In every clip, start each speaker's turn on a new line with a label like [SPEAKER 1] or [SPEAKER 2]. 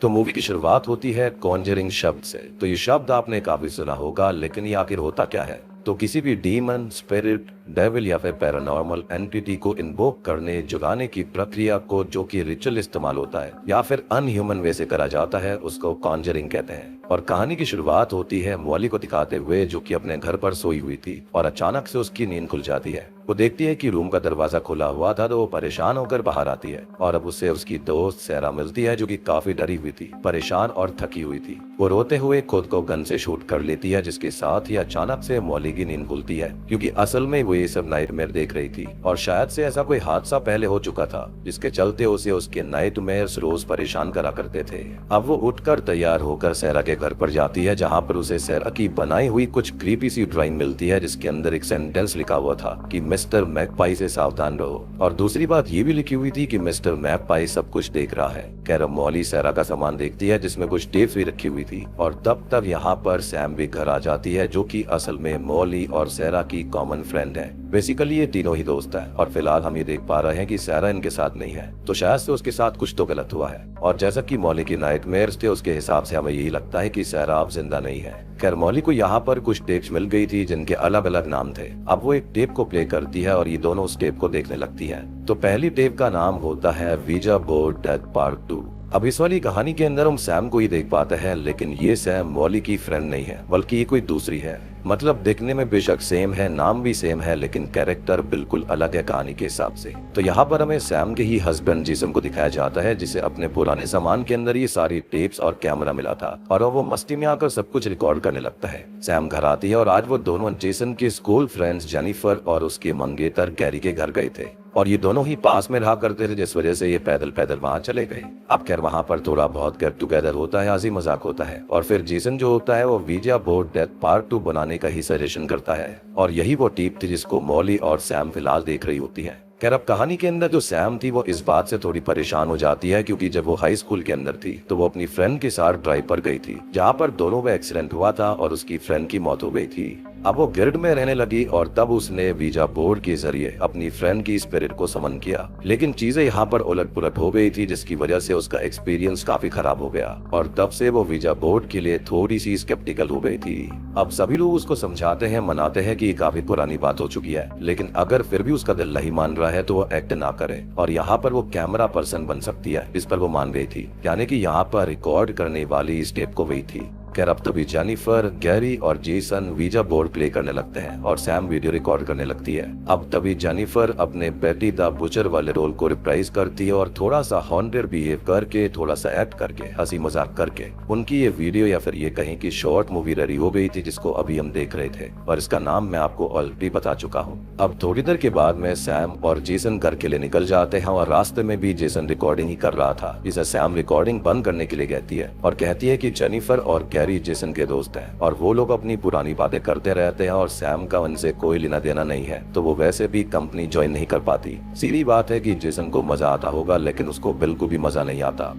[SPEAKER 1] तो मूवी की शुरुआत होती है कॉन्जरिंग शब्द से। तो ये शब्द आपने काफी सुना होगा, लेकिन ये आखिर होता क्या है? तो किसी भी डीमन, स्पिरिट, डेविल या फिर पैरानॉर्मल एंटिटी को इन्वोक करने, जुगाने की प्रक्रिया को जो कि रिचुअल इस्तेमाल होता है या फिर अनह्यूमन वे से करा जाता है, उसको कॉन्जरिंग कहते हैं। और कहानी की शुरुआत होती है मॉली को दिखाते हुए, जो कि अपने घर पर सोई हुई थी और अचानक से उसकी नींद खुल जाती है। वो देखती है कि रूम का दरवाजा खुला हुआ था, तो वो परेशान होकर बाहर आती है और अब उसे उसकी दोस्त सैरा मिलती है, जो कि काफी डरी हुई थी, परेशान और थकी हुई थी। वो रोते हुए खुद को गन से शूट कर लेती है, जिसके साथ ही अचानक से मॉली की नींद खुलती है, क्योंकि असल में वो ये सब नाइटमेयर देख रही थी और शायद से ऐसा कोई हादसा पहले हो चुका था, जिसके चलते उसे उसके नाइटमेयर्स रोज परेशान करा करते थे। अब वो उठकर तैयार होकर सैरा के घर पर जाती है, जहाँ पर उसे सैरा की बनाई हुई कुछ क्रीपी सी ड्राइंग मिलती है, जिसके अंदर एक सेंटेंस लिखा हुआ था कि मिस्टर मैगपाई से सावधान रहो। और दूसरी बात ये भी लिखी हुई थी कि मिस्टर मैगपाई सब कुछ देख रहा है। खैर मॉली सैरा का सामान देखती है, जिसमें कुछ टेप्स भी रखी हुई थी, और तब यहाँ पर सैम भी घर आ जाती है, जो कि असल में मॉली और सैरा की कॉमन फ्रेंड है। बेसिकली ये तीनों ही दोस्त हैं और फिलहाल हम ये देख पा रहे हैं कि सैरा इनके साथ नहीं है, तो शायद से उसके साथ कुछ तो गलत हुआ है। और जैसा कि मॉली की नाइटमेयर्स थे, उसके हिसाब से हमें यही लगता है कि सैरा अब जिंदा नहीं है। खैर मॉली को यहाँ पर कुछ टेप्स मिल गई थी, जिनके अलग अलग नाम थे। अब वो एक टेप को प्ले करती है और ये दोनों उस टेप को देखने लगती है। तो पहली टेप का नाम होता है वीजा बोर्ड डेथ पार्ट 2। अब इस वाली कहानी के अंदर हम सैम को ही देख पाते हैं, लेकिन ये सैम मॉली की फ्रेंड नहीं है, बल्कि ये कोई दूसरी है। मतलब दिखने में बेशक सेम है, नाम भी सेम है, लेकिन कैरेक्टर बिल्कुल अलग है कहानी के हिसाब से। तो यहाँ पर हमें सैम के ही हस्बैंड जेसन को दिखाया जाता है, जिसे अपने पुराने सामान के अंदर ये सारी टेप्स और कैमरा मिला था और वो मस्ती में आकर सब कुछ रिकॉर्ड करने लगता है। सैम घर आती है और आज वो दोनों जेसन के स्कूल फ्रेंड्स जेनिफर और उसके मंगेतर गैरी के घर गए थे, और ये दोनों ही पास में रहा करते थे, जिस वजह से ये पैदल पैदल वहाँ चले गए। अब खैर वहाँ पर थोड़ा बहुत गेट टुगेदर होता है, हंसी मजाक होता है, और फिर जेसन जो होता है वो वीजा बोर्ड डेथ पार्ट 2 बनाने का ही सजेशन करता है, और यही वो टेप थी जिसको मॉली और सैम फिलहाल देख रही होती है। खैर अब कहानी के अंदर जो सैम थी वो इस बात से थोड़ी परेशान हो जाती है, क्योंकि जब वो हाई स्कूल के अंदर थी तो वो अपनी फ्रेंड के साथ ड्राइव पर गई थी, जहाँ पर दोनों में एक्सीडेंट हुआ था और उसकी फ्रेंड की मौत हो गई थी। अब वो गिल्ड में रहने लगी और तब उसने वीजा बोर्ड के जरिए अपनी फ्रेंड की स्पिरिट को समन किया, लेकिन चीजें यहाँ पर उलट पुलट हो गई थी, जिसकी वजह से उसका एक्सपीरियंस काफी खराब हो गया और तब से वो वीजा बोर्ड के लिए थोड़ी सी स्केप्टिकल हो गई थी। अब सभी लोग उसको समझाते हैं, मनाते हैं कि काफी पुरानी बात हो चुकी है, लेकिन अगर फिर भी उसका दिल नहीं मान रहा है तो वो एक्ट ना करे और यहाँ पर वो कैमरा पर्सन बन सकती है, इस पर वो मान गई थी। यानी कि यहाँ पर रिकॉर्ड करने वाली इस टेप को वही थी। खैर अब तभी जेनिफर, गैरी और जेसन वीजा बोर्ड प्ले करने लगते हैं और सैम वीडियो रिकॉर्ड करने लगती है। अब तभी जेनिफर अपने बेटी द बुचर वाले रोल को रिप्राइज करती है और थोड़ा सा हॉन्टेड बिहेव करके, थोड़ा सा एक्ट करके, हंसी मजाक करके उनकी ये वीडियो या फिर ये कहीं की शॉर्ट मूवी रेडी हो गई थी, जिसको अभी हम देख रहे थे, और इसका नाम मैं आपको ऑलरेडी बता चुका हूँ। अब थोड़ी देर के बाद में सैम और जेसन घर के लिए निकल जाते हैं और रास्ते में भी जेसन रिकॉर्डिंग ही कर रहा था, जिसे सैम रिकॉर्डिंग बंद करने के लिए कहती है और कहती है कि जेनिफर और गैरी जेसन के दोस्त हैं और वो लोग अपनी पुरानी बातें करते रहते हैं और सैम का उनसे कोई लेना देना नहीं है, तो वो वैसे भी कंपनी ज्वाइन नहीं कर पाती। सीधी बात है कि जेसन को मजा आता होगा, लेकिन उसको बिल्कुल भी मजा नहीं आता।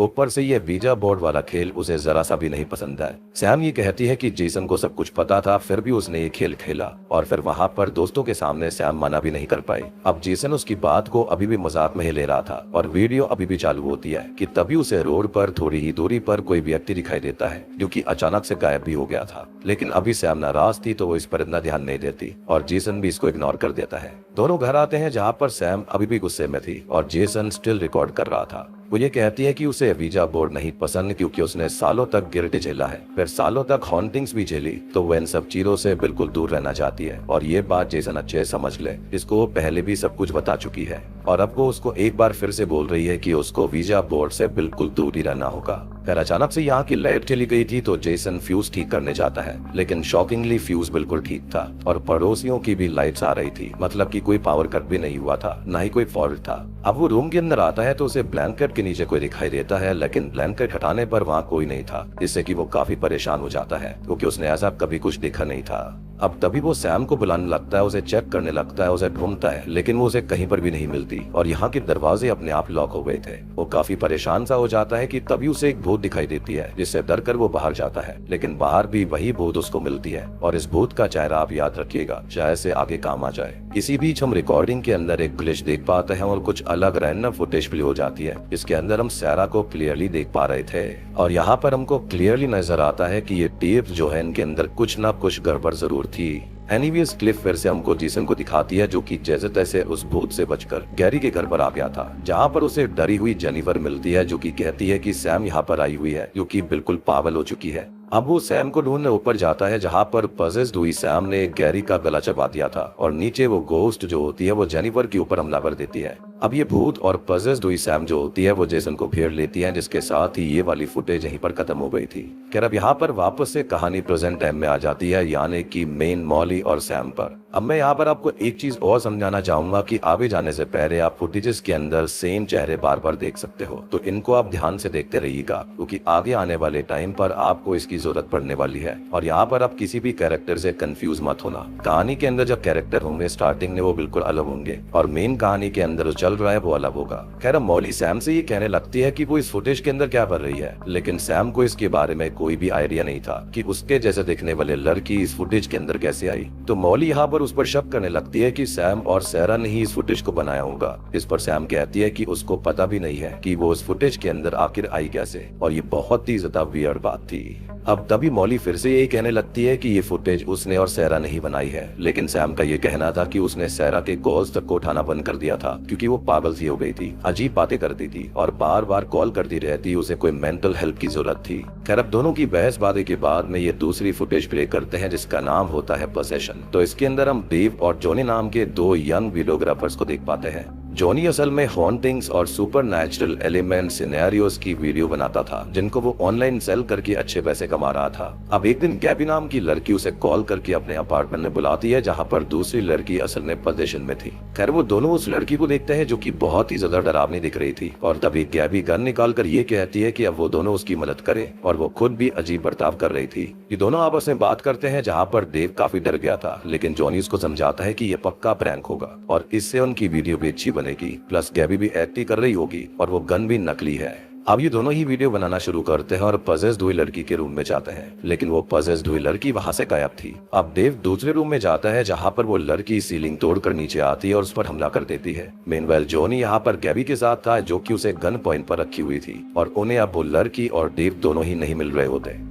[SPEAKER 1] ऊपर से ये वीजा बोर्ड वाला खेल उसे जरा सा भी नहीं पसंद है। सैम ये कहती है कि जेसन को सब कुछ पता था, फिर भी उसने ये खेल खेला, और फिर वहाँ पर दोस्तों के सामने सैम मना भी नहीं कर पाई। अब जेसन उसकी बात को अभी भी मजाक में ही ले रहा था और वीडियो अभी भी चालू होती है कि तभी उसे रोड पर थोड़ी ही दूरी पर कोई व्यक्ति दिखाई देता है, जो कि अचानक से गायब भी हो गया था। लेकिन अभी सैम नाराज थी, तो वो इस पर इतना ध्यान नहीं देती और जेसन भी इसको इग्नोर कर देता है। दोनों घर आते हैं, जहाँ पर सैम अभी भी गुस्से में थी और जेसन स्टिल रिकॉर्ड कर रहा था। वो ये कहती है कि उसे वीजा बोर्ड नहीं पसंद, क्योंकि उसने सालों तक गिल्ट झेला है, फिर सालों तक हॉन्टिंग्स भी झेली, तो वो इन सब चीजों से बिल्कुल दूर रहना चाहती है। और ये बात जेसन अच्छे समझ ले, इसको वो पहले भी सब कुछ बता चुकी है और अब वो उसको एक बार फिर से बोल रही है कि उसको वीजा बोर्ड से बिल्कुल दूर ही रहना होगा। फिर अचानक से यहाँ की लाइट चली गई थी, तो जेसन फ्यूज ठीक करने जाता है, लेकिन शॉकिंगली फ्यूज बिल्कुल ठीक था और पड़ोसियों की भी लाइट्स आ रही थी, मतलब कि कोई पावर कट भी नहीं हुआ था, ना ही कोई फॉल्ट था। अब वो रूम के अंदर आता है तो उसे ब्लैंकेट के नीचे कोई दिखाई देता है, लेकिन ब्लैंकेट हटाने पर वहाँ कोई नहीं था, जिससे कि वो काफी परेशान हो जाता है, क्योंकि उसने ऐसा कभी कुछ देखा नहीं था। अब तभी वो सैम को बुलाने लगता है, उसे चेक करने लगता है, उसे ढूंढता है, लेकिन वो उसे कहीं पर भी नहीं मिलती और यहाँ के दरवाजे अपने आप लॉक हो गए थे। वो काफी परेशान सा हो जाता है कि तभी उसे एक भूत दिखाई देती है, जिससे डर कर वो बाहर जाता है, लेकिन बाहर भी वही भूत उसको मिलती है और इस भूत का चेहरा आप याद रखिएगा, शायद से आगे काम आ जाए। इसी बीच हम रिकॉर्डिंग के अंदर एक ग्लिच देख पाते हैं और कुछ अलग रैंडम फुटेज प्ले हो जाती है, जिसके अंदर हम सैरा को क्लियरली देख पा रहे थे और यहाँ पर हमको क्लियरली नजर आता है कि ये टेप जो है इनके अंदर कुछ ना कुछ गड़बड़ जरूर थी। एनीवेज क्लिप फिर से हमको जीसन को दिखाती है, जो कि जैसे तैसे उस भूत से बचकर गैरी के घर पर आ गया था, जहाँ पर उसे डरी हुई जेनिफर मिलती है, जो कि कहती है कि सैम यहाँ पर आई हुई है, जो कि बिल्कुल पागल हो चुकी है। अब वो सैम को ढूंढने ऊपर जाता है, जहाँ पर पजेस्ड हुई सैम ने गैरी का गला चबा दिया था और नीचे वो गोस्ट जो होती है वो जेनिफर के ऊपर हमला कर देती है। अब ये भूत और पजेस्ड हुई सैम जो होती है वो जेसन को घेर लेती है, जिसके साथ ही ये वाली फुटेज यहीं पर खत्म हो गई थी। खैर अब यहाँ पर वापस से कहानी प्रेजेंट टाइम में आ जाती है, यानी कि मेन मॉली और सैम पर। अब मैं यहाँ पर आपको एक चीज और समझाना चाहूंगा कि आगे जाने से पहले आप फुटेजेस के अंदर सेम चेहरे बार बार देख सकते हो, तो इनको आप ध्यान से देखते रहिएगा, क्योंकि आगे आने वाले टाइम पर आपको इसकी जरूरत पड़ने वाली है। और यहाँ पर आप किसी भी कैरेक्टर से कंफ्यूज मत होना। कहानी के अंदर जब कैरेक्टर होंगे स्टार्टिंग में वो बिल्कुल अलग होंगे और मेन कहानी के अंदर जो चल रहा है वो अलग होगा। खैर मॉली सैम से ये कहने लगती है कि वो इस फुटेज के अंदर क्या कर रही है, लेकिन सैम को इसके बारे में कोई भी आइडिया नहीं था कि उसके जैसे दिखने वाले लड़की इस फुटेज के अंदर कैसे आई। तो मॉली यहाँ पर उस पर शक करने लगती है कि सैम और सैरा ने ही इस फुटेज को बनाया होगा। इस पर सैम कहती है कि उसको पता भी नहीं है कि वो उस फुटेज के अंदर आखिर आई कैसे, और ये बहुत ही ज्यादा वियर्ड बात थी। अब तभी मॉली फिर से यही कहने लगती है कि ये फुटेज उसने और सैरा नहीं बनाई है, लेकिन सैम का ये कहना था कि उसने सैरा के कॉल्स तक को उठाना बंद कर दिया था, क्योंकि वो पागल सी हो गई थी, अजीब बातें करती थी और बार बार कॉल करती रहती, उसे कोई मेंटल हेल्प की जरूरत थी। खैर अब दोनों की बहसबाजी के बाद में ये दूसरी फुटेज प्ले करते हैं, जिसका नाम होता है पोसेशन। तो इसके अंदर हम डेव और जॉनी नाम के दो यंग वीडियोग्राफर्स को देख पाते हैं। जॉनी असल में हॉन्टिंग्स और सुपरनैचुरल एलिमेंट सिनेरियोस की वीडियो बनाता था, जिनको वो ऑनलाइन सेल करके अच्छे पैसे कमा रहा था। अब एक दिन गैबी नाम की लड़की उसे कॉल करके अपने अपार्टमेंट में बुलाती है, जहाँ पर दूसरी लड़की असल में पोजीशन में थी। खैर वो दोनों उस लड़की को देखते हैं, जो कि बहुत ही ज्यादा डरावनी दिख रही थी, और तभी गैबी गन निकाल कर ये कहती है कि अब वो दोनों उसकी मदद करे, और वो खुद भी अजीब बर्ताव कर रही थी। ये दोनों आपस में बात करते हैं, जहाँ पर देव काफी डर गया था, लेकिन जॉनी उसको समझाता है कि ये पक्का प्रैंक होगा और इससे उनकी वीडियो भी अच्छी बनेगी, प्लस गैबी भी एक्टिंग कर रही होगी और वो गन भी नकली है। अब ये दोनों ही वीडियो बनाना शुरू करते हैं और पजेस्ड हुई लड़की के रूम में जाते हैं, लेकिन वो पजेस्ड हुई लड़की वहां से गायब थी। अब देव दूसरे रूम में जाता है, जहां पर वो लड़की सीलिंग तोड़कर नीचे आती है और उस पर हमला कर देती है। मेनवेल जॉनी यहाँ पर गैबी के साथ था, जो कि उसे गन पॉइंट पर रखी हुई थी, और उन्हें अब वो लड़की और देव दोनों ही नहीं मिल रहे होते।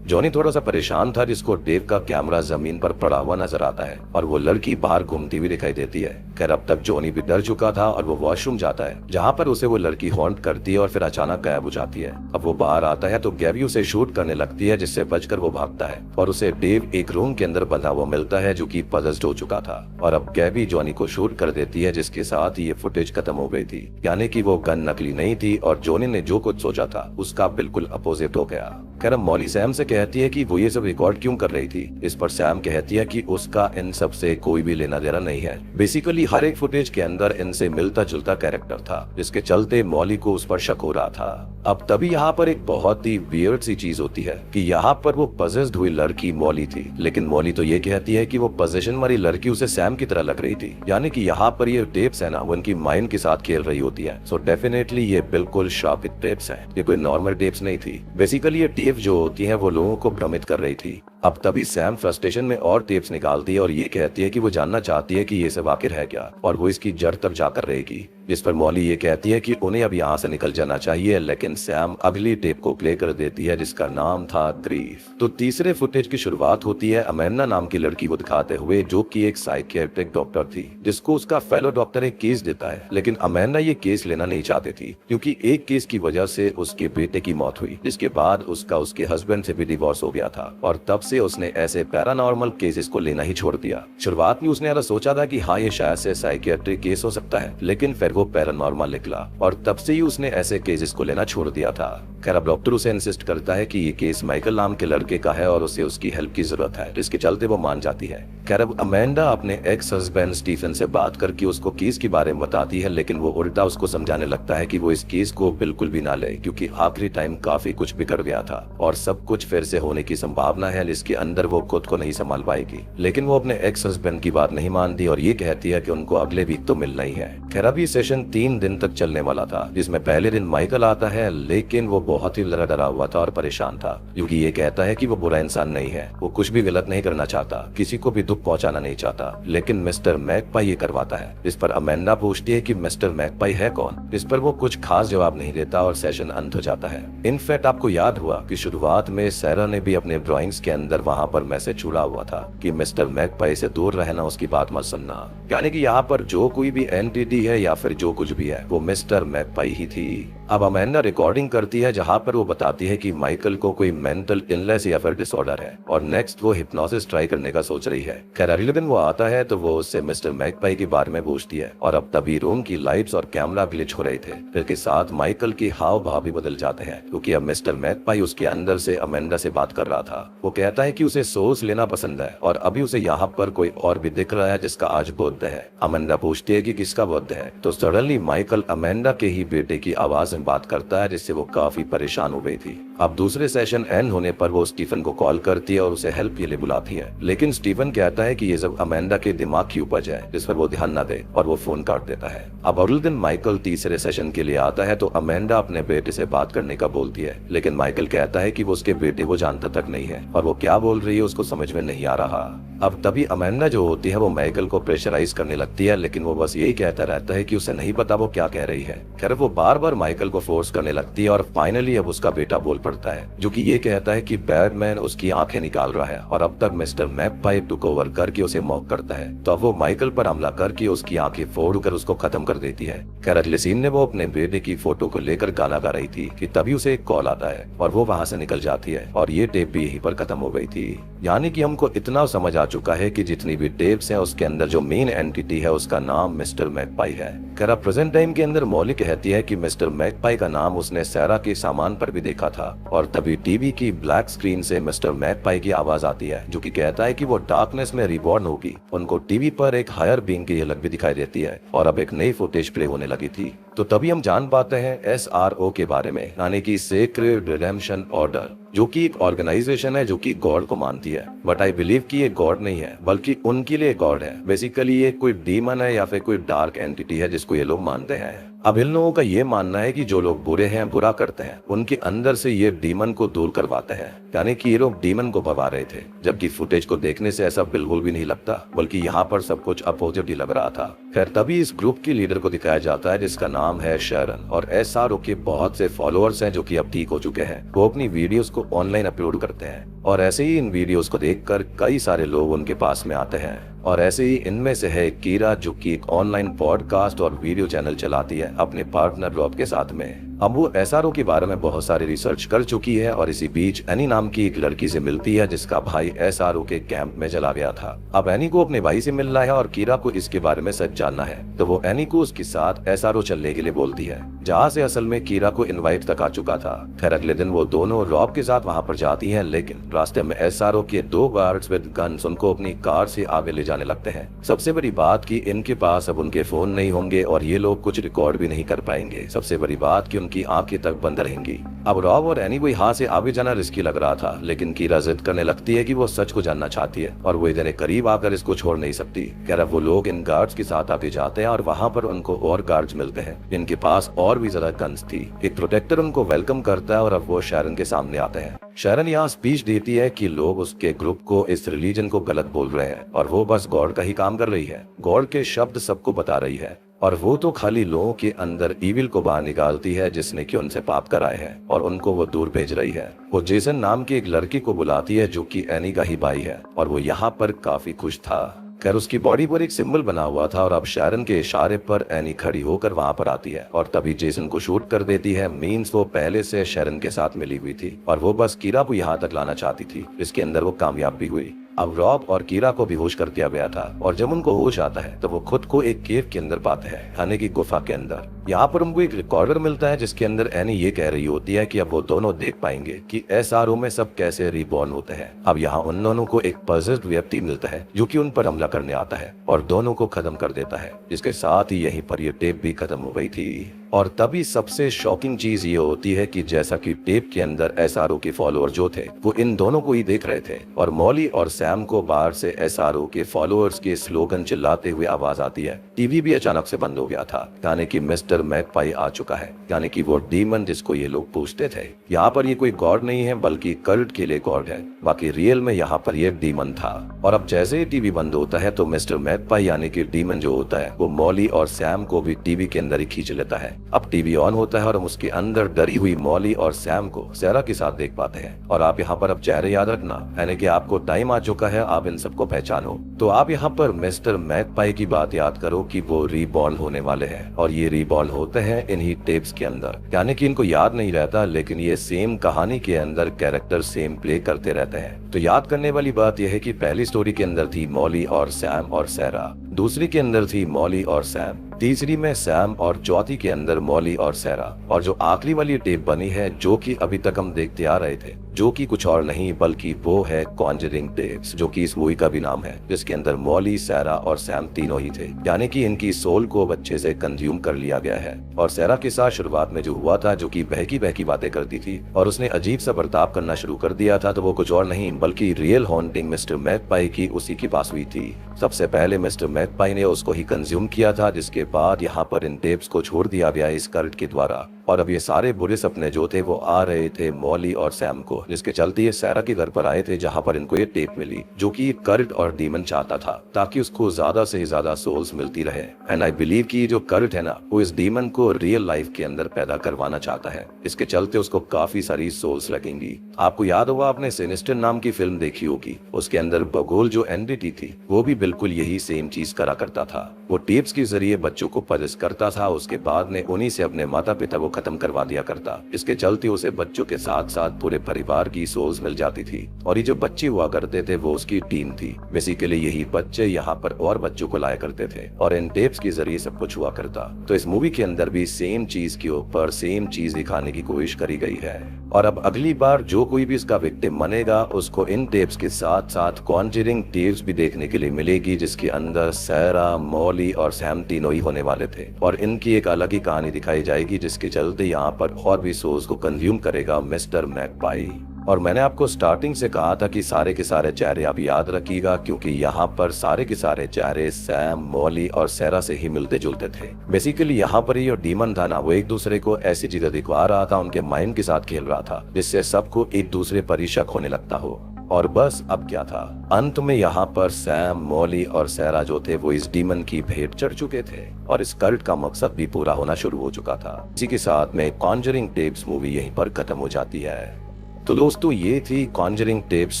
[SPEAKER 1] जॉनी थोड़ा सा परेशान था, जिसको डेव का कैमरा जमीन पर पड़ा हुआ नजर आता है और वो लड़की बाहर घूमती हुई दिखाई देती है। खैर अब तक जॉनी भी डर चुका था और वो वॉशरूम जाता है, जहाँ पर उसे वो लड़की हॉन्ट करती है और फिर अचानक गायब हो जाती है। अब वो बाहर आता है तो गैबी उसे शूट करने लगती है, जिससे बचकर वो भागता है और उसे डेव एक रूम के अंदर बंधा हुआ मिलता है, जो कि पजेस्ड हो चुका था। और अब गैबी जॉनी को शूट कर देती है, जिसके साथ ये फुटेज खत्म हो गई थी, यानी कि वो गन नकली नहीं थी और जॉनी ने जो कुछ सोचा था उसका बिल्कुल अपोजिट हो गया। खैर मॉली सैम से कहती है कि वो ये सब रिकॉर्ड क्यों कर रही थी। इस पर सैम कहती है कि उसका इन सब से कोई भी लेना देना नहीं है। बेसिकली हर एक फुटेज के अंदर इनसे मिलता जुलता कैरेक्टर था, जिसके चलते मॉली को उस पर शक हो रहा था। अब तभी यहाँ पर एक बहुत ही वियर्ड सी चीज होती है कि यहाँ पर वो पजेस्ड हुई लड़की मॉली थी, लेकिन मॉली तो ये कहती है कि वो पोजीशन वाली लड़की उसे सैम की तरह लग रही थी, यानी कि यहाँ पर ये टेप्स है ना, वो उनकी माइंड के साथ खेल रही होती है। सो डेफिनेटली ये बिल्कुल श्रापित टेप्स है, ये कोई नॉर्मल टेप्स नहीं थी। बेसिकली ये टेप जो होती है वो लोगों को भ्रमित कर रही थी। अब तभी सैम फ्रस्ट्रेशन में और टेप्स निकालती है और ये कहती है कि वो जानना चाहती है कि ये सब आखिर है क्या, और वो इसकी जड़ तक जाकर रहेगी। जिस पर मॉली ये कहती है कि उन्हें अब यहाँ से निकल जाना चाहिए, लेकिन सैम अगली टेप को प्ले कर देती है, जिसका नाम था ग्रीफ। तो तीसरे फुटेज की शुरुआत होती है अमेंडा नाम की लड़की को दिखाते हुए, जो कि एक साइकियाट्रिक डॉक्टर थी, जिसको उसका फेलो डॉक्टर एक केस देता है, लेकिन अमेंडा ये केस लेना नहीं चाहती थी, क्योंकि एक केस की वजह से उसके बेटे की मौत हुई, जिसके बाद उसका उसके हस्बैंड से भी डिवोर्स हो गया था, और तब से उसने ऐसे पैरानॉर्मल केसेस को लेना ही छोड़ दिया। शुरुआत में उसने ऐसा सोचा था कि हाँ ये शायद से साइकियाट्रिक केस हो सकता है, लेकिन फिर वो पैरानॉर्मल निकला और तब से ही उसने ऐसे केसेस को लेना छोड़ दिया था। खैर अब डॉक्टर उसे इंसिस्ट करता है कि ये केस माइकल नाम के लड़के का है और उसे उसकी हेल्प की जरूरत है, जिसके चलते वो मान जाती है। खैर अब अमेंडा अपने एक्स हस्बैंड स्टीफन से बात करके उसको केस के बारे में बताती है, लेकिन वो उल्टा उसको समझाने लगता है कि वो इस केस को बिल्कुल भी ना ले, क्योंकि आखिरी टाइम काफी कुछ बिगड़ गया था और सब कुछ फिर से होने की संभावना है, जिसके अंदर वो खुद को नहीं संभाल पाएगी। लेकिन वो अपने एक्स हस्बैंड की बात नहीं मानती और ये कहती है कि उनको अगले वीक तो मिलना ही है। खैर अब ये सेशन 3 दिन तक चलने वाला था, जिसमें पहले दिन माइकल आता है, लेकिन वो बहुत ही डरा हुआ था और परेशान था, क्योंकि ये कहता है कि वो बुरा इंसान नहीं है, वो कुछ भी गलत नहीं करना चाहता, किसी को भी दुख पहुंचाना नहीं चाहता, लेकिन मिस्टर मैकपाई ये करवाता है। इस पर अमेंडा पूछती है कि मिस्टर मैकपाई है कौन। इस पर वो कुछ खास जवाब नहीं देता और सेशन अंत हो जाता है। इनफैक्ट आपको याद हुआ कि शुरुआत में सैरा ने भी अपने ड्राइंग्स के अंदर वहाँ पर मैसेज छुड़ा हुआ था कि मिस्टर मैकपाई से दूर रहना, उसकी बात मत सुनना, यानी कि यहाँ पर जो कोई भी एंटिटी है या फिर जो कुछ भी है वो मिस्टर मैकपाई ही थी। अब अमेंडा रिकॉर्डिंग करती है जहाँ पर वो बताती है कि माइकल को कोई मेंटल इलनेस या फिर डिसऑर्डर है और नेक्स्ट वो हिप्नोसिस ट्राई करने का सोच रही है। खैर अगले दिन वो आता है तो वो उससे मिस्टर मैकपाई के बारे में पूछती है और अब तभी रूम की लाइट्स और कैमरा ग्लिच हो रहे थे, जिसके साथ माइकल के हाव भाव भी बदल जाते हैं, क्योंकि अब मिस्टर मैकपाई उसके अंदर से अमेंडा से बात कर रहा था। वो कहता है कि उसे सोच लेना पसंद है और अभी उसे यहाँ पर कोई और भी दिख रहा है जिसका आज बर्थडे है। अमेंडा पूछती है कि किसका बर्थडे है, तो सडनली माइकल अमेंडा के ही बेटे की आवाज में बात करता है, जिससे वो काफी परेशान हो गई थी। अब दूसरे सेशन एंड होने पर वो स्टीफन को कॉल करती है और उसे हेल्प के लिए बुलाती है, लेकिन स्टीफन कहता है कि ये सब अमेंडा के दिमाग की उपज है, जिस पर वो ध्यान न दे, और वो फोन काट देता है। अब अगले दिन माइकल तीसरे सेशन के लिए आता है तो अमेंडा अपने बेटे से बात करने का बोलती है, लेकिन माइकल कहता है कि वो उसके बेटे को जानता तक नहीं है और वो क्या बोल रही है उसको समझ में नहीं आ रहा। अब तभी अमेंडा जो होती है वो माइकल को प्रेशराइज करने लगती है, लेकिन वो बस यही कहता रहता है कि उसे नहीं पता वो क्या कह रही है। खैर वो बार बार माइकल को फोर्स करने लगती है और फाइनली अब उसका बेटा बोल पड़ता है, जो कि ये कहता है कि बैटमैन उसकी आंखें निकाल रहा है और अब तक मिस्टर मैकपाई टुक ओवर करके उसे मॉक करता है, तो अब वो माइकल पर हमला करके उसकी आंखें फोड़कर उसको खत्म कर देती है। खैर अगले सीन में वो अपने बेटे की फोटो को लेकर गाना गा रही थी कि तभी उसे एक कॉल आता है और वो वहाँ से निकल जाती है और ये टेप भी यहीं पर खत्म हो गई थी। यानी कि हमको इतना समझ आ चुका है कि जितनी भी टेप्स हैं उसके अंदर जो मेन एंटिटी है उसका नाम मिस्टर मैकपाई है। खैर अब प्रेजेंट टाइम के अंदर मॉली कहती है कि मिस्टर मैकपाई का नाम उसने सैरा के सामान पर भी देखा था और तभी टीवी की ब्लैक स्क्रीन से मिस्टर मैकपाई की आवाज आती है, जो कि कहता है कि वो डार्कनेस में रिबॉर्न होगी। उनको टीवी पर एक हायर बीइंग की झलक भी दिखाई देती है और अब एक नई फुटेज प्ले होने लगी थी। तो तभी हम जान पाते हैं SRO के बारे में, यानी कि सेक्रेड रिडेम्पशन ऑर्डर, जो कि एक ऑर्गेनाइजेशन है जो कि गॉड को मानती है, बट आई बिलीव कि ये गॉड नहीं है बल्कि उनके लिए गॉड है। बेसिकली ये कोई डीमन है या फिर कोई डार्क एंटिटी है जिसको ये लोग मानते हैं। अब इन लोगों का ये मानना है कि जो लोग बुरे हैं, बुरा करते हैं, उनके अंदर से ये डीमन को दूर करवाते हैं, यानी कि ये लोग डीमन को भगा रहे थे, जबकि फुटेज को देखने से ऐसा बिल्कुल भी नहीं लगता, बल्कि यहाँ पर सब कुछ अपोजिट ही लग रहा था। खैर तभी इस ग्रुप की लीडर को दिखाया जाता है जिसका नाम है शैरन, और SRO के बहुत से फॉलोअर्स हैं जो कि अब ठीक हो चुके हैं। वो अपनी वीडियोस को ऑनलाइन अपलोड करते हैं और ऐसे ही इन वीडियोस को देखकर कई सारे लोग उनके पास में आते हैं। और ऐसे ही इनमें से है कीरा, जो कि एक ऑनलाइन पॉडकास्ट और वीडियो चैनल चलाती है अपने पार्टनर रॉब के साथ में। अब वो SRO के बारे में बहुत सारी रिसर्च कर चुकी है और इसी बीच एनी नाम की एक लड़की से मिलती है जिसका भाई SRO के कैंप में चला गया था। अब एनी को अपने भाई से मिलना है और कीरा को इसके बारे में सच जानना है, तो वो एनी को उसके साथ SRO चलने के लिए बोलती है, जहाँ से असल में कीरा को इनवाइट तक आ चुका था। खैर अगले दिन वो दोनों रॉब के साथ वहाँ पर जाती है, लेकिन रास्ते में SRO के 2 गार्ड्स विद गन्स उनको अपनी कार से आगे ले जाने लगते हैं। सबसे बड़ी बात कि इनके पास अब उनके फोन नहीं होंगे और ये लोग कुछ रिकॉर्ड भी नहीं कर पाएंगे। सबसे बड़ी बात कि उनकी आंखें तक बंद रहेंगी। अब रॉब और एनी को यहाँ से आगे जाना रिस्की लग रहा था, लेकिन कीरा जिद करने लगती है कि वो सच को जानना चाहती है और वो इतने करीब आकर इसको छोड़ नहीं सकती। खैर अब वो लोग इन गार्ड्स के साथ आगे जाते हैं और वहाँ पर उनको और गार्ड्स मिलते हैं जिनके पास और भी ज्यादा गन्स थी। एक प्रोटेक्टर उनको वेलकम करता है और अब वो शैरन के सामने आते हैं। शैरन यहाँ स्पीच देती है कि लोग उसके ग्रुप को, इस रिलीजन को गलत बोल रहे हैं और वो बस गॉड का ही काम कर रही है। गॉड के शब्द सबको बता रही है और वो तो खाली लोगों के अंदर ईविल को बाहर निकालती है जिसने कि उनसे पाप कराए हैं और उनको वो दूर भेज रही है। वो जेसन नाम की एक लड़की को बुलाती है जो कि एनी का ही भाई है और वो यहाँ पर काफी खुश था। खैर उसकी बॉडी पर एक सिंबल बना हुआ था और अब शैरन के इशारे पर एनी खड़ी होकर वहाँ पर आती है और तभी जेसन को शूट कर देती है। मीन्स वो पहले से शैरन के साथ मिली हुई थी और वो बस कीरा को यहाँ तक लाना चाहती थी, इसके अंदर वो कामयाब भी हुई। अब रॉब और कीरा को बेहोश कर दिया गया था और जब उनको होश आता है तो वो खुद को एक केव के अंदर पाते हैं, खाने की गुफा के अंदर। यहाँ पर उनको एक रिकॉर्डर मिलता है जिसके अंदर एनी ये कह रही होती है कि अब वो दोनों देख पाएंगे कि SRO में सब कैसे रिबॉर्न होते हैं। अब यहाँ उन दोनों को एक पॉजिटिव व्यक्ति मिलता है जो कि उन पर हमला करने आता है और दोनों को खत्म कर देता है, जिसके साथ ही यहीं पर ये टेप भी खत्म हो गई थी। और तभी सबसे शॉकिंग चीज ये होती है कि जैसा कि टेप के अंदर SRO के फॉलोअर जो थे वो इन दोनों को ही देख रहे थे और मॉली और सैम को बाहर से SRO के फॉलोअर्स के स्लोगन चिल्लाते हुए आवाज आती है। टीवी भी अचानक से बंद हो गया था, यानी कि मिस्टर मैगपाई आ चुका है, यानी कि वो डीमन जिसको ये लोग पूछते थे। यहाँ पर ये कोई गॉड नहीं है बल्कि कल्ट के लिए गॉड है, बाकी रियल में यहाँ पर ये डीमन था। और अब जैसे ही टीवी बंद होता है तो मिस्टर मैगपाई यानी कि डीमन जो होता है वो मॉली और सैम को भी टीवी के अंदर ही खींच लेता है। अब टीवी ऑन होता है और हम उसके अंदर डरी हुई मॉली और सैम को सैरा के साथ देख पाते हैं। और आप यहाँ पर अब चेहरे याद रखना, यानी कि आपको टाइम आ चुका है आप इन सबको पहचानो। तो आप यहाँ पर मिस्टर मैगपाई की बात याद करो कि वो रीबॉर्न होने वाले हैं और ये रीबॉर्न होते हैं इन्हीं टेप्स के अंदर, यानी कि इनको याद नहीं रहता लेकिन ये सेम कहानी के अंदर कैरेक्टर सेम प्ले करते रहते हैं। तो याद करने वाली बात यह है कि पहली स्टोरी के अंदर थी मॉली और सैम और सैरा, दूसरी के अंदर थी मॉली और सैम, तीसरी में सैम और चौथी के अंदर मॉली और सैरा, और जो आखिरी वाली टेप बनी है जो कि अभी तक हम देखते आ रहे थे जो कि कुछ और नहीं बल्कि वो है कॉन्जरिंग टेप्स, जो कि इस मूवी का भी नाम है, जिसके अंदर मॉली, सैरा और सैम तीनों ही थे, यानी कि इनकी सोल को बच्चे से कंज्यूम कर लिया गया है। और सैरा के साथ शुरुआत में जो हुआ था, जो कि बहकी बहकी बातें करती थी और उसने अजीब सा बर्ताव करना शुरू कर दिया था, तो वो कुछ और नहीं बल्कि रियल हॉन्टिंग मिस्टर मैगपाई की उसी के पास हुई थी। सबसे पहले मिस्टर मैगपाई ने उसको ही कंज्यूम किया था, जिसके बाद यहाँ पर इन टेप्स को छोड़ दिया गया इस कल्ट के द्वारा। और अब ये सारे बुरे सपने जो थे वो आ रहे थे मॉली और सैम को, जिसके चलते ये सैरा के घर पर आए थे जहाँ पर इनको ये टेप मिली, जो कि कल्ट और डीमन चाहता था ताकि उसको ज्यादा से ज्यादा सोल्स मिलती रहे। एंड आई बिलीव कि ये जो कल्ट है ना वो इस डीमन को रियल लाइफ के अंदर पैदा करवाना चाहता है, इसके चलते उसको काफी सारी सोल्स लगेंगी। आपको याद होगा आपने सिनिस्टर नाम की फिल्म देखी होगी, उसके अंदर बगोल जो एंटिटी थी वो भी बिल्कुल यही सेम चीज करा करता था। वो टेप्स के जरिए बच्चों को परेश करता था, उसके बाद में उन्हीं से अपने माता पिता को खत्म करवा दिया करता। इसके चलते उसे बच्चों के साथ साथ पूरे परिवार की सोल्स मिल जाती थी और ये जो बच्चे हुआ करते थे वो उसकी टीम थी। बेसिकली यही बच्चे यहाँ पर और बच्चों को लाया करते थे और इन टेप्स के जरिए सब कुछ हुआ करता। तो इस मूवी के अंदर भी सेम चीज के ऊपर सेम चीज दिखाने की कोशिश करी गई है। और अब अगली बार जो कोई भी इसका विक्टिम बनेगा उसको इन टेप्स के साथ साथ कॉन्जरिंग टेप्स भी देखने के लिए मिलेगी, जिसके अंदर सैरा, मॉली और सैम तीनों ही होने वाले थे और इनकी एक अलग ही कहानी दिखाई जाएगी, जिसके चलते यहाँ पर और भी सोल्स को कंज्यूम करेगा मिस्टर मैगपाई। और मैंने आपको स्टार्टिंग से कहा था कि सारे के सारे चेहरे आप याद रखिएगा, क्योंकि यहाँ पर सारे के सारे चेहरे सैम, मॉली और सैरा से ही मिलते जुलते थे। बेसिकली यहाँ पर ये डीमन था ना, वो एक दूसरे को ऐसी चीजें दिखवा रहा था, उनके माइंड के साथ खेल रहा था, जिससे सबको एक दूसरे पर ही शक होने लगता हो। और बस अब क्या था, अंत में यहाँ पर सैम, मॉली और सैरा जो थे वो इस डीमन की भेंट चढ़ चुके थे और इस कल्ट का मकसद भी पूरा होना शुरू हो चुका था। इसी के साथ में कॉन्जरिंग टेप्स मूवी यहीं पर खत्म हो जाती है। तो दोस्तों ये थी कॉन्जरिंग टेप्स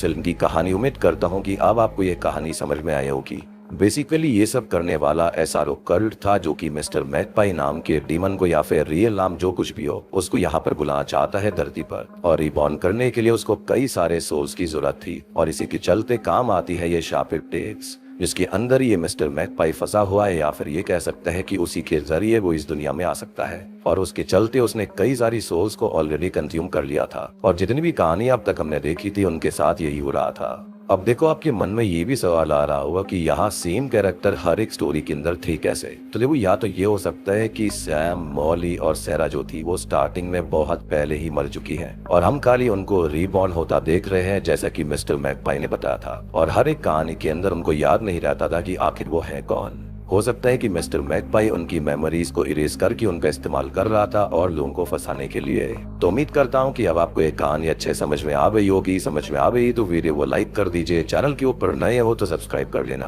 [SPEAKER 1] फिल्म की कहानी। उम्मीद करता हूँ कि अब आपको ये कहानी समझ में आई होगी। बेसिकली ये सब करने वाला SRO कल्ट था, जो कि मिस्टर मैगपाई नाम के डीमन को या फिर रियल नाम जो कुछ भी हो उसको यहाँ पर बुलाना चाहता है धरती पर, और रिबॉर्न करने के लिए उसको कई सारे सोल्स की जरूरत थी और इसी के चलते काम आती है ये शार्पिड टेप्स, जिसके अंदर ये मिस्टर मैगपाई फंसा हुआ है, या फिर ये कह सकता है कि उसी के जरिए वो इस दुनिया में आ सकता है। और उसके चलते उसने कई सारी सोल्स को ऑलरेडी कंज्यूम कर लिया था और जितनी भी कहानी अब तक हमने देखी थी उनके साथ यही हो रहा था। अब देखो आपके मन में ये भी सवाल आ रहा होगा कि यहाँ सेम कैरेक्टर हर एक स्टोरी के अंदर थे कैसे। तो देखो या तो ये हो सकता है कि सैम, मॉली और सैरा जो थी वो स्टार्टिंग में बहुत पहले ही मर चुकी हैं और हम खाली उनको रीबॉर्न होता देख रहे हैं, जैसा कि मिस्टर मैगपाई ने बताया था। और हर एक कहानी के अंदर उनको याद नहीं रहता था कि आखिर वो है कौन। हो सकता है कि मिस्टर मैगपाई उनकी मेमोरीज को इरेज करके उनका इस्तेमाल कर रहा था और लोगों को फंसाने के लिए। तो उम्मीद करता हूँ कि अब आपको एक कहानी अच्छे समझ में आ गई होगी। समझ में आ गई तो वीडियो को लाइक कर दीजिए, चैनल के ऊपर नए हो तो सब्सक्राइब कर लेना।